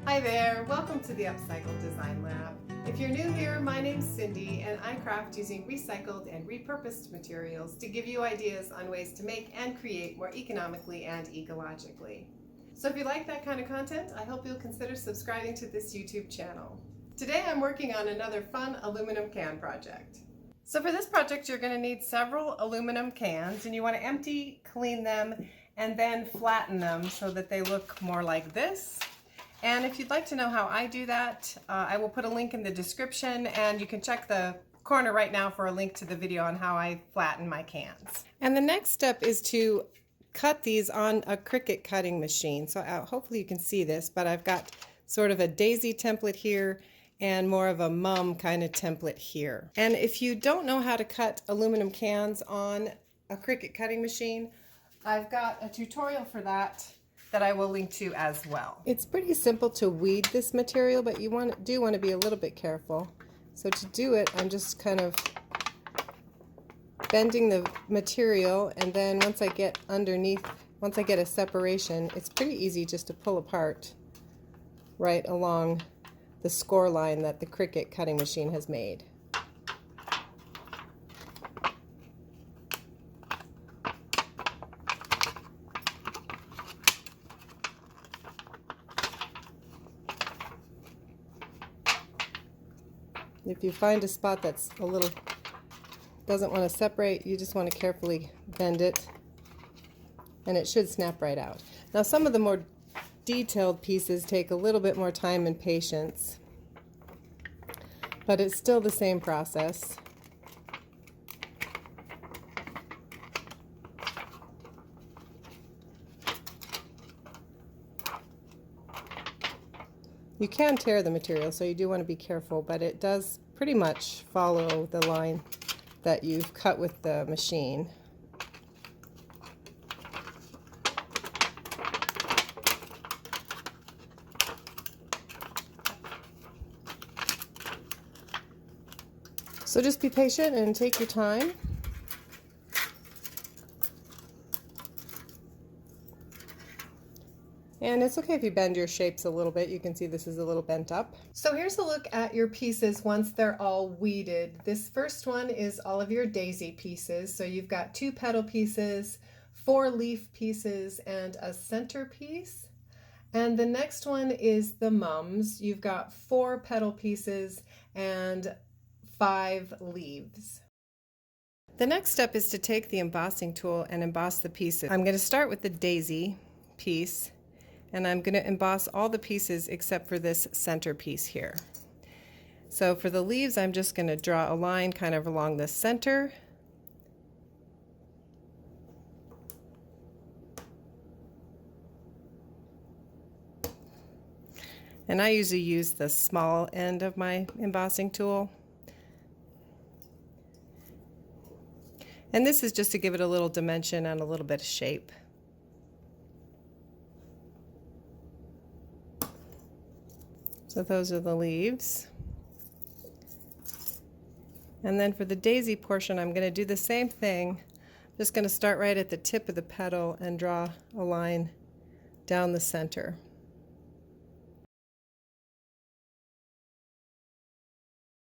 Hi there, welcome to the Upcycle Design Lab. If you're new here, my name's Cindy and I craft using recycled and repurposed materials to give you ideas on ways to make and create more economically and ecologically. So if you like that kind of content, I hope you'll consider subscribing to this YouTube channel. Today I'm working on another fun aluminum can project. So for this project you're going to need several aluminum cans, and you want to empty, clean them, and then flatten them so that they look more like this. And if you'd like to know how I do that, I will put a link in the description, and you can check the corner right now for a link to the video on how I flatten my cans. And the next step is to cut these on a Cricut cutting machine. So hopefully you can see this, but I've got sort of a daisy template here and more of a mum kind of template here. And if you don't know how to cut aluminum cans on a Cricut cutting machine, I've got a tutorial for that I will link to as well. It's pretty simple to weed this material, but you do want to be a little bit careful. So to do it, I'm just kind of bending the material, and then once I get underneath, once I get a separation, it's pretty easy just to pull apart right along the score line that the Cricut cutting machine has made. If you find a spot that's a little doesn't want to separate, you just want to carefully bend it, and it should snap right out. Now some of the more detailed pieces take a little bit more time and patience, but it's still the same process. You can tear the material, so you do want to be careful, but it does pretty much follow the line that you've cut with the machine. So just be patient and take your time. And it's okay if you bend your shapes a little bit. You can see this is a little bent up. So here's a look at your pieces once they're all weeded. This first one is all of your daisy pieces. So you've got 2 petal pieces, 4 leaf pieces, and a center piece. And the next one is the mums. You've got 4 petal pieces and 5 leaves. The next step is to take the embossing tool and emboss the pieces. I'm going to start with the daisy piece, and I'm going to emboss all the pieces except for this center piece here. So for the leaves, I'm just going to draw a line kind of along the center. And I usually use the small end of my embossing tool. And this is just to give it a little dimension and a little bit of shape. So those are the leaves. And then for the daisy portion, I'm going to do the same thing. I'm just going to start right at the tip of the petal and draw a line down the center.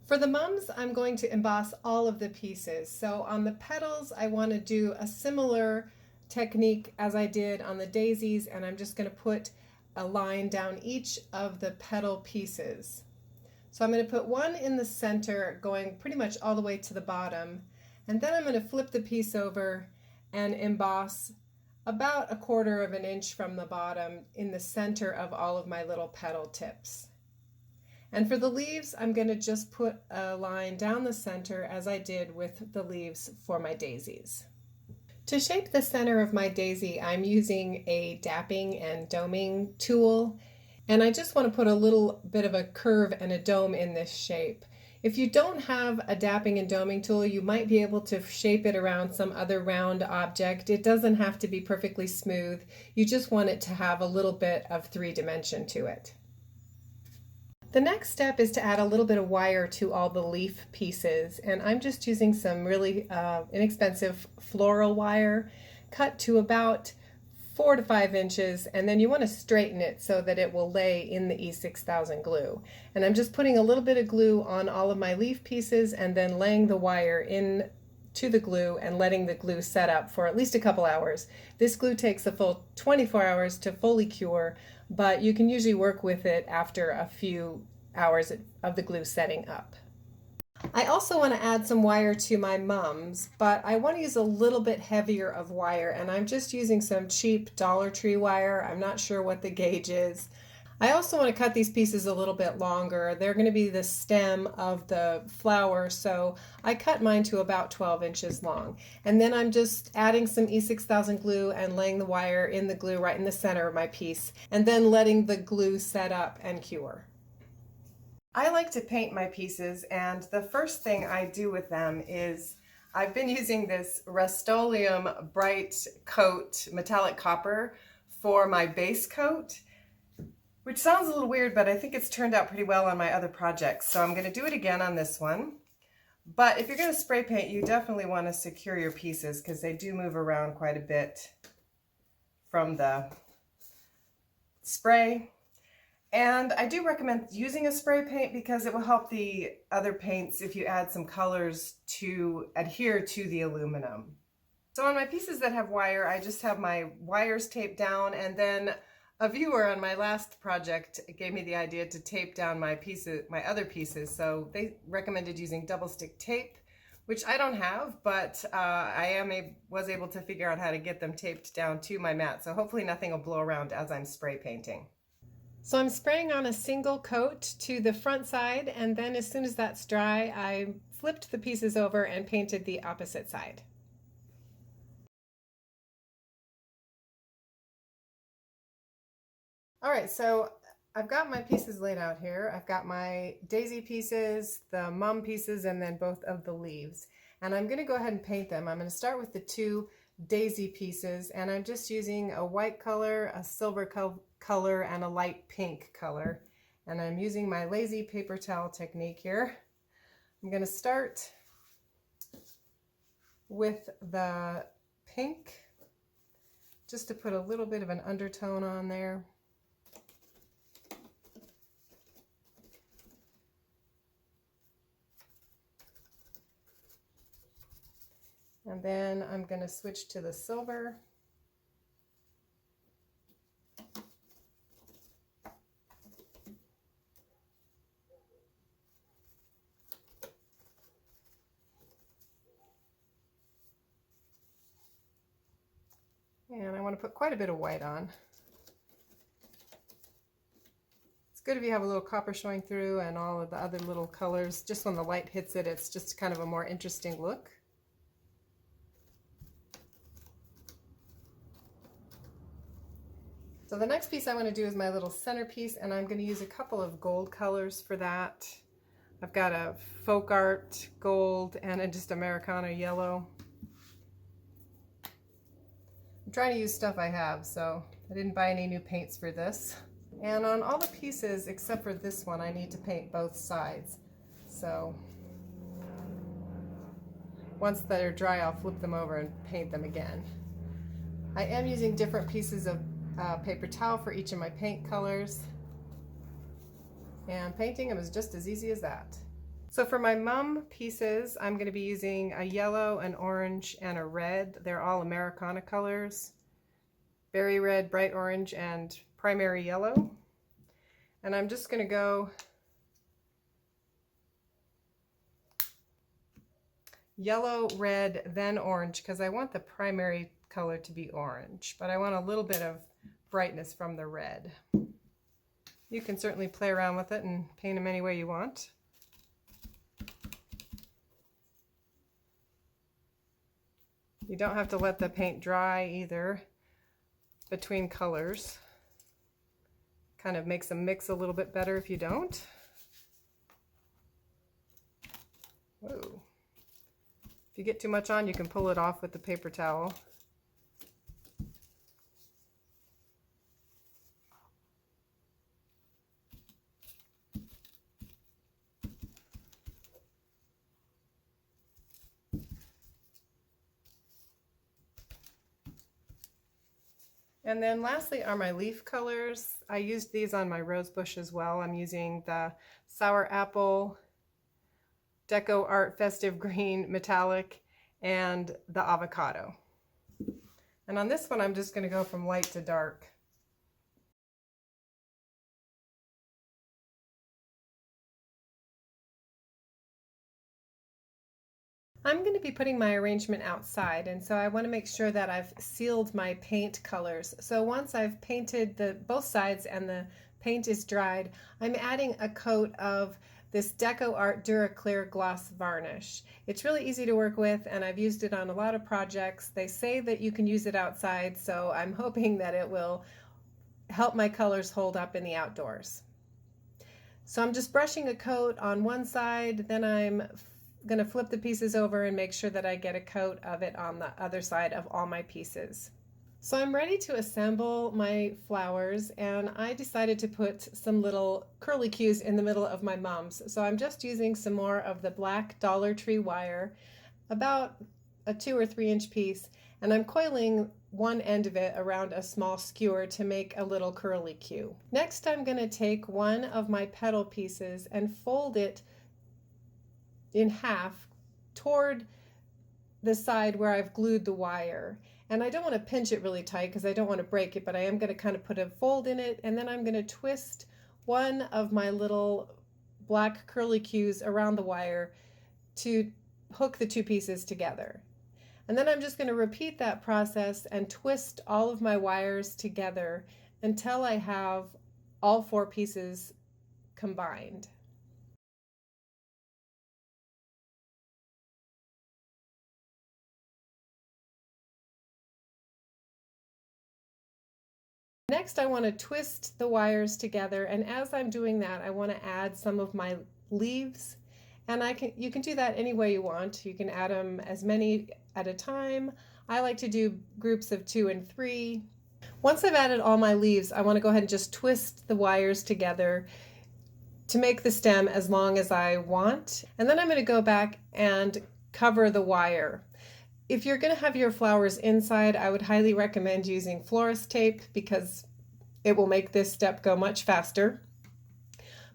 For the mums, I'm going to emboss all of the pieces. So on the petals, I want to do a similar technique as I did on the daisies, and I'm just going to put a line down each of the petal pieces. So I'm going to put one in the center going pretty much all the way to the bottom, and then I'm going to flip the piece over and emboss about 1/4 of an inch from the bottom in the center of all of my little petal tips. And for the leaves, I'm going to just put a line down the center as I did with the leaves for my daisies. To shape the center of my daisy, I'm using a dapping and doming tool, and I just want to put a little bit of a curve and a dome in this shape. If you don't have a dapping and doming tool, you might be able to shape it around some other round object. It doesn't have to be perfectly smooth. You just want it to have a little bit of 3-dimension to it. The next step is to add a little bit of wire to all the leaf pieces, and I'm just using some really inexpensive floral wire cut to about 4 to 5 inches, and then you want to straighten it so that it will lay in the E6000 glue. And I'm just putting a little bit of glue on all of my leaf pieces and then laying the wire in to the glue and letting the glue set up for at least a couple hours. This glue takes a full 24 hours to fully cure, but you can usually work with it after a few hours of the glue setting up. I also want to add some wire to my mums, but I want to use a little bit heavier of wire, and I'm just using some cheap Dollar Tree wire. I'm not sure what the gauge is. I also want to cut these pieces a little bit longer. They're going to be the stem of the flower, so I cut mine to about 12 inches long. And then I'm just adding some E6000 glue and laying the wire in the glue right in the center of my piece, and then letting the glue set up and cure. I like to paint my pieces, and the first thing I do with them is I've been using this Rust-Oleum Bright Coat metallic copper for my base coat, which sounds a little weird, but I think it's turned out pretty well on my other projects. So I'm going to do it again on this one. But if you're going to spray paint, you definitely want to secure your pieces because they do move around quite a bit from the spray. And I do recommend using a spray paint because it will help the other paints if you add some colors to adhere to the aluminum. So on my pieces that have wire, I just have my wires taped down, and then a viewer on my last project gave me the idea to tape down my other pieces. So they recommended using double stick tape, which I don't have, but was able to figure out how to get them taped down to my mat. So hopefully nothing will blow around as I'm spray painting. So I'm spraying on a single coat to the front side, and then as soon as that's dry, I flipped the pieces over and painted the opposite side. All right, so I've got my pieces laid out here. I've got my daisy pieces, the mum pieces, and then both of the leaves. And I'm gonna go ahead and paint them. I'm gonna start with the two daisy pieces, and I'm just using a white color, a silver color, and a light pink color. And I'm using my lazy paper towel technique here. I'm going to start with the pink, just to put a little bit of an undertone on there. And then I'm going to switch to the silver. And I want to put quite a bit of white on. It's good if you have a little copper showing through and all of the other little colors. Just when the light hits it, it's just kind of a more interesting look. So the next piece I want to do is my little centerpiece, and I'm going to use a couple of gold colors for that. I've got a folk art gold and a just Americana yellow. I'm trying to use stuff I have, so I didn't buy any new paints for this. And on all the pieces except for this one, I need to paint both sides. So once they're dry, I'll flip them over and paint them again. I am using different pieces of paper towel for each of my paint colors, and painting them is just as easy as that. So for my mum pieces, I'm going to be using a yellow, an orange, and a red. They're all Americana colors. Berry red, bright orange, and primary yellow. And I'm just going to go yellow, red, then orange, because I want the primary color to be orange, but I want a little bit of brightness from the red. You can certainly play around with it and paint them any way you want. You don't have to let the paint dry either between colors. Kind of makes them mix a little bit better if you don't. Whoa. If you get too much on, you can pull it off with the paper towel. And then lastly are my leaf colors. I used these on my rose bush as well. I'm using the Sour Apple, Deco Art Festive Green Metallic, and the Avocado. And on this one, I'm just going to go from light to dark. I'm going to be putting my arrangement outside, and so I want to make sure that I've sealed my paint colors. So once I've painted both sides and the paint is dried, I'm adding a coat of this Deco Art Duraclear Gloss Varnish. It's really easy to work with, and I've used it on a lot of projects. They say that you can use it outside, so I'm hoping that it will help my colors hold up in the outdoors. So I'm just brushing a coat on one side, then I'm going to flip the pieces over and make sure that I get a coat of it on the other side of all my pieces. So I'm ready to assemble my flowers, and I decided to put some little curlicues in the middle of my mums. So I'm just using some more of the black Dollar Tree wire, about a 2 or 3 inch piece, and I'm coiling one end of it around a small skewer to make a little curlicue. Next, I'm going to take one of my petal pieces and fold it in half toward the side where I've glued the wire. And I don't want to pinch it really tight because I don't want to break it, but I am going to kind of put a fold in it, and then I'm going to twist one of my little black curlicues around the wire to hook the two pieces together. And then I'm just going to repeat that process and twist all of my wires together until I have all 4 pieces combined. Next, I want to twist the wires together, and as I'm doing that, I want to add some of my leaves, and you can do that any way you want. You can add them as many at a time. I like to do groups of 2 and 3. Once I've added all my leaves, I want to go ahead and just twist the wires together to make the stem as long as I want, and then I'm going to go back and cover the wire. If you're going to have your flowers inside, I would highly recommend using florist tape because it will make this step go much faster.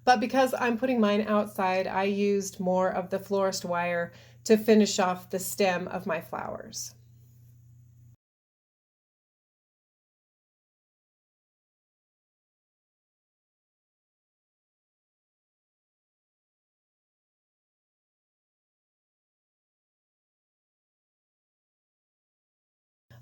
But because I'm putting mine outside, I used more of the florist wire to finish off the stem of my flowers.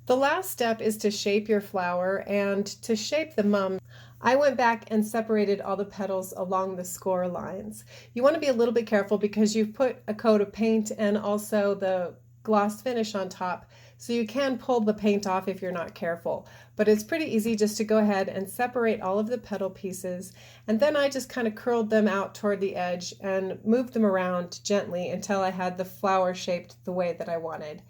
The last step is to shape your flower, and to shape the mum, I went back and separated all the petals along the score lines. You want to be a little bit careful because you've put a coat of paint and also the gloss finish on top, so you can pull the paint off if you're not careful. But it's pretty easy just to go ahead and separate all of the petal pieces, and then I just kind of curled them out toward the edge and moved them around gently until I had the flower shaped the way that I wanted.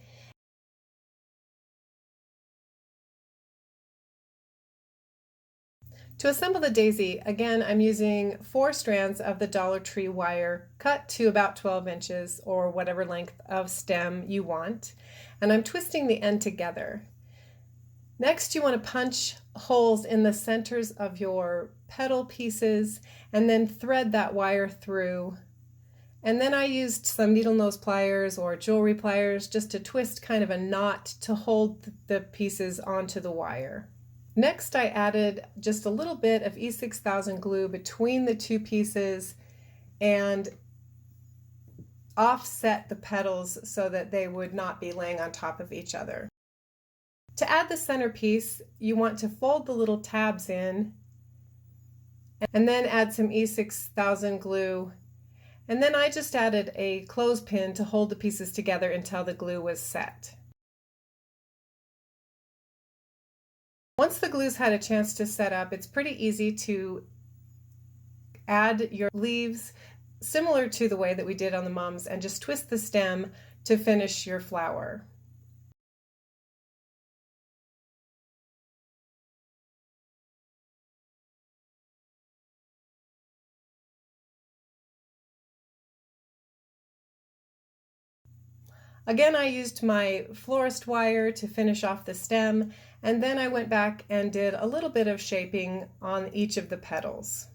To assemble the daisy, again, I'm using 4 strands of the Dollar Tree wire cut to about 12 inches or whatever length of stem you want, and I'm twisting the end together. Next, you want to punch holes in the centers of your petal pieces and then thread that wire through. And then I used some needle nose pliers or jewelry pliers just to twist kind of a knot to hold the pieces onto the wire. Next, I added just a little bit of E6000 glue between the 2 pieces and offset the petals so that they would not be laying on top of each other. To add the centerpiece, you want to fold the little tabs in and then add some E6000 glue. And then I just added a clothespin to hold the pieces together until the glue was set. Once the glue's had a chance to set up, it's pretty easy to add your leaves similar to the way that we did on the mums and just twist the stem to finish your flower. Again, I used my florist wire to finish off the stem, and then I went back and did a little bit of shaping on each of the petals.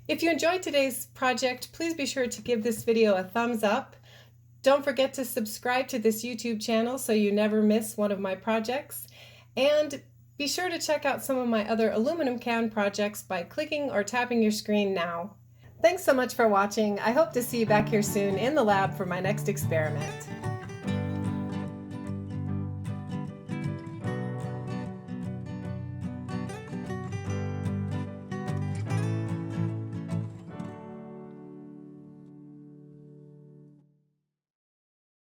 If you enjoyed today's project, please be sure to give this video a thumbs up. Don't forget to subscribe to this YouTube channel so you never miss one of my projects. And be sure to check out some of my other aluminum can projects by clicking or tapping your screen now. Thanks so much for watching. I hope to see you back here soon in the lab for my next experiment.